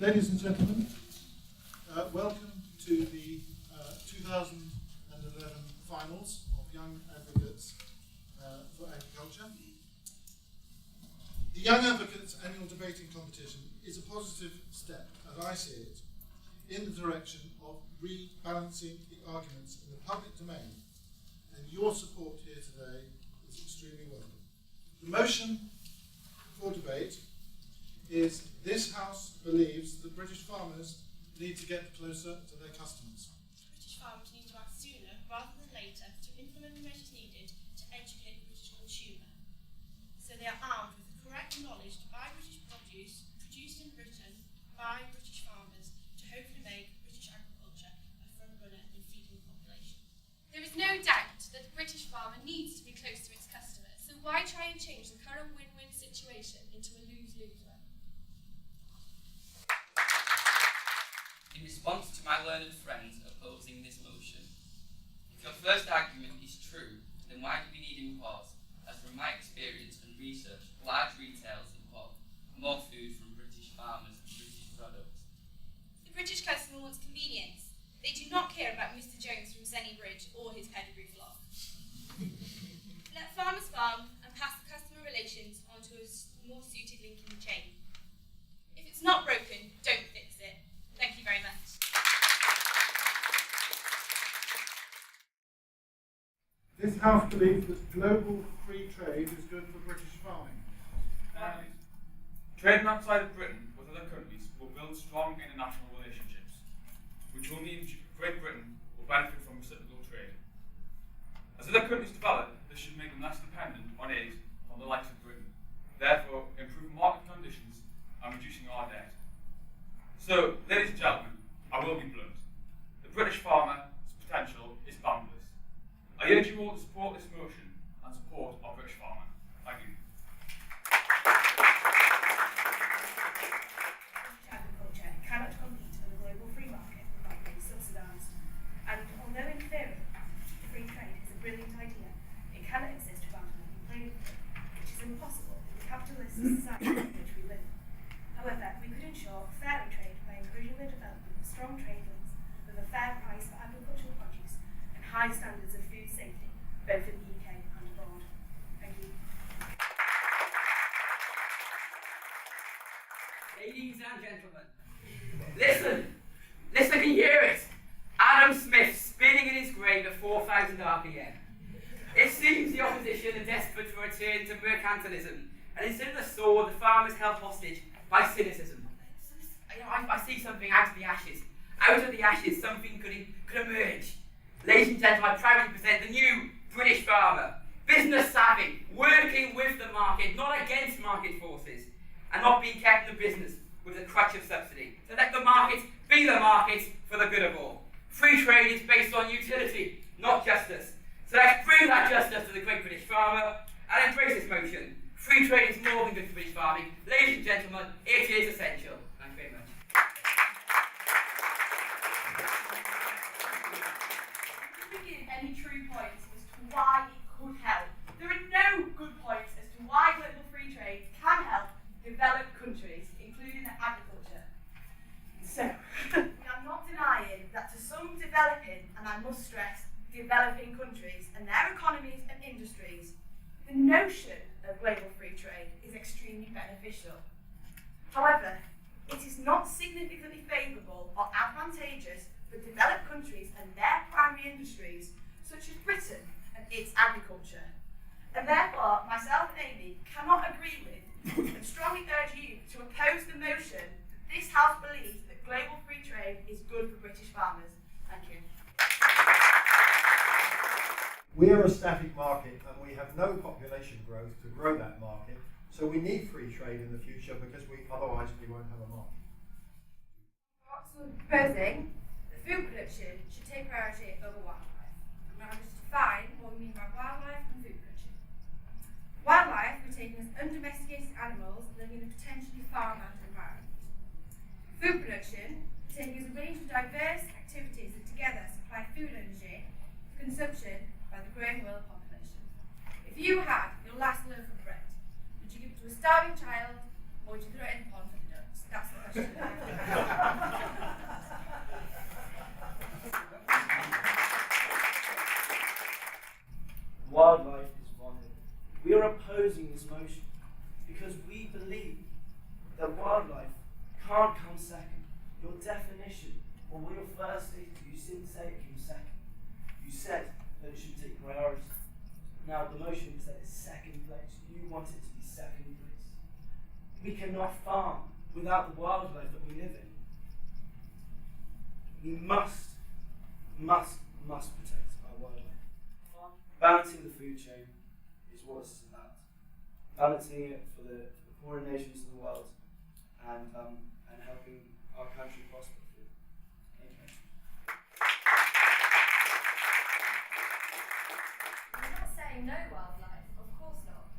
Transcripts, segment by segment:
Ladies and gentlemen, welcome to the 2011 finals of Young Advocates for Agriculture. The Young Advocates annual debating competition is a positive step, as I see it, in the direction of rebalancing the arguments in the public domain, and your support here today is extremely welcome. The motion for debate is this House believes that British farmers need to get closer to their customers. British farmers need to act sooner rather than later to implement the measures needed to educate the British consumer, so they are armed with the correct knowledge to buy British produce produced in Britain by British farmers to hopefully make British agriculture a front runner in feeding the population. There is no doubt that the British farmer needs to be close to its customers, so why try and change the current win-win situation into a lose-lose one? In response to my learned friends opposing this motion, if your first argument is true, then why do we need imports? As from my experience and research, large retailers import more food from British farmers and British products. The British customer wants convenience. They do not care about Mr. Jones from Senny Bridge or his pedigree flock. Let farmers farm and pass the customer relations onto a more suited link in the chain. If it's not broken, don't fix it. Thank you very much. This House believes that global free trade is good for British farming. Trading outside of Britain with other countries will build strong international relationships, which will mean Great Britain will benefit from reciprocal trade. As other countries develop, this should make them less dependent on aid from the likes of Britain, therefore improving market conditions and reducing our debt. So, ladies and gentlemen, I will be blunt. The British farmer's potential is boundless. I urge you all to support this motion and support our British farmer. Thank you. Agriculture cannot compete on the global free market without being subsidised. And although in theory, free trade is a brilliant idea, it cannot exist without a level playing field, which is impossible in the capitalist society in which we live. However, we could ensure fairer trade by encouraging the development of strong trade links with a fair price for agricultural produce and high standards of food safety, both in the UK and abroad. Thank you. Ladies and gentlemen, listen, can you hear it? Adam Smith spinning in his grave at 4,000 RPM. It seems the opposition are desperate for a return to mercantilism, and instead of the sword, the farmers held hostage by cynicism. I see something out of the ashes. Out of the ashes, something could emerge. Ladies and gentlemen, I proudly present the new British farmer. Business savvy, working with the market, not against market forces, and not being kept in business with the crutch of subsidy. So let the markets be the markets for the good of all. Free trade is based on utility, not justice. So let's bring that justice to the great British farmer and embrace this motion. Free trade is more than good for British farming. Ladies and gentlemen, it is essential. Thank you very much. To give any true points as to why it could help. There are no good points as to why global free trade can help developed countries, including agriculture. So, we are not denying that to some developing, and I must stress, developing countries and their economies and industries, the notion of global free trade is extremely beneficial. However, it is not significantly favourable or advantageous for developed countries and their primary industries, such as Britain and its agriculture. And therefore, myself and Amy cannot agree with and strongly urge you to oppose the motion that this House believes that global free trade is good for British farmers. Thank you. We are a static market and we have no population growth to grow that market, so we need free trade in the future because otherwise we won't have a market. We're proposing that food production should take priority over wildlife. I'm going to define what we mean by wildlife and food production. Wildlife we're taking as undomesticated animals living in a potentially farmland environment. Food production we're taking as a range of diverse activities that together supply food energy for consumption by the growing world population. If you had your last loaf of bread, would you give it to a starving child or would you throw it in the pond for the ducks? That's the question. wildlife is vulnerable. We are opposing this motion because we believe that wildlife can't come second. Your definition, or what your first stated, you didn't say it came second. You said that it should take priority. Now the motion is that it's second place. You want it to be second place. We cannot farm without the wildlife that we live in. We must protect our wildlife. Balancing the food chain is what it's about. Balancing it for the poorer nations of the world and helping our country prosper. Thank you. I'm not saying no wildlife, of course not.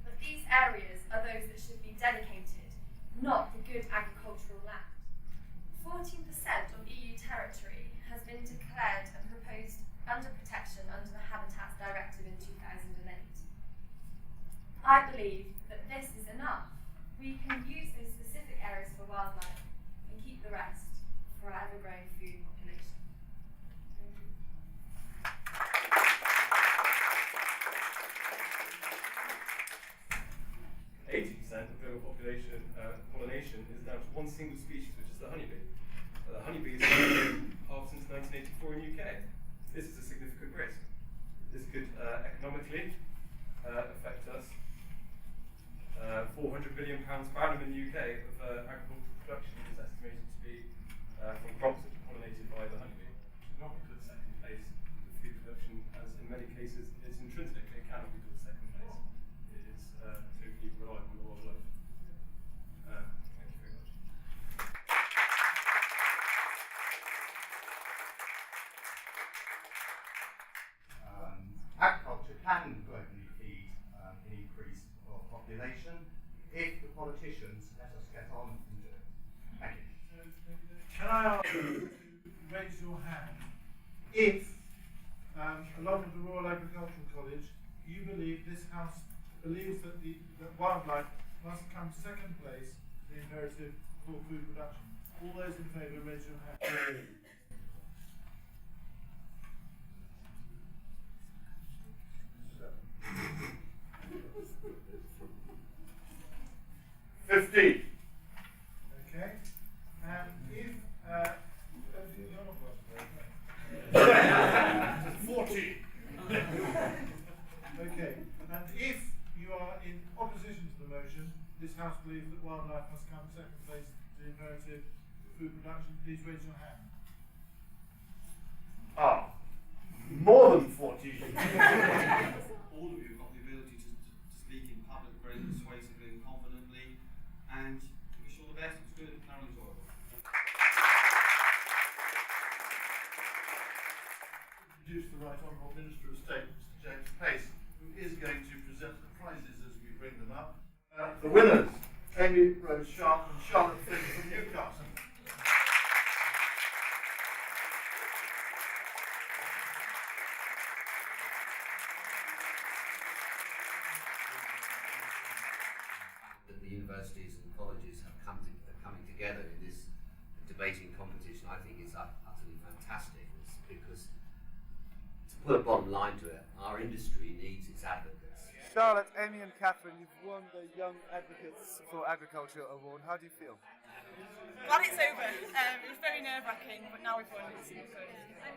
But these areas are those that should be dedicated, not the good agricultural land. 14% of EU territory has been declared and proposed under protection under the Habitats Directive in 2008. I believe that this is enough. We can use those specific areas for wildlife and keep the rest for our ever-growing food population. Thank you. 80% of global population pollination is down to one single species, which is the honeybee. The honeybee has only been halved since 1984 in the UK. This is a significant risk. This could economically affect us. £400 billion per annum in the UK of agricultural production is estimated to be from crops which are pollinated by the honeybee. It should not be put second place with food production, as in many cases it's intrinsic. It cannot be put second place. It is totally reliant on the wildlife. Thank you very much. Agriculture can greatly feed an increase of population if the politicians let us get on and do it. Thank you. Can I ask you to raise your hand if, along with the Royal Agricultural College, you believe this House believes that that wildlife must come second place to the imperative for food production? All those in favour, raise your hand. $50. Okay, and if 40. Okay, and if you are in opposition to the motion, this House believes that wildlife must come second place to the imperative for food production, please raise your hand. More than 40. All of you have got the ability to speak in public very persuasively and confidently, and wish you all the best. It's good and thoroughly enjoyable. Introduce the Right Honourable Minister of State, Mr. James Pace, who is going to present the prizes as we bring them up. The winners, Amy Rose Sharp and Charlotte Flynn from Newcastle. That the universities and colleges are coming together in this debating competition, I think is utterly fantastic. It's because, to put a bottom line to it, our industry needs its advocates. Charlotte, Amy and Catherine, you've won the Young Advocates for Agriculture Award. How do you feel? Glad it's over. It was very nerve-wracking, but now we've won. It's good.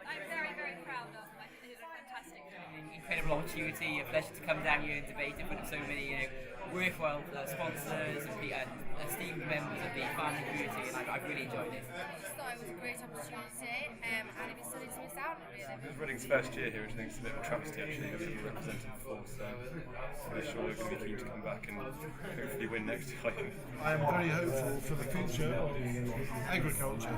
I'm very, very proud of them. I think it was fantastic. An incredible opportunity, a pleasure to come down here and debate in front of so many worthwhile sponsors and esteemed members of the farming community, and I've really enjoyed it. I just thought it was a great opportunity, and it'd be silly to miss out on it, really. It was Reading's first year here, which I think is a bit of a travesty actually, that we represented before, so I'm sure we're going to be keen to come back and hopefully win next time. I am very hopeful for the future of agriculture.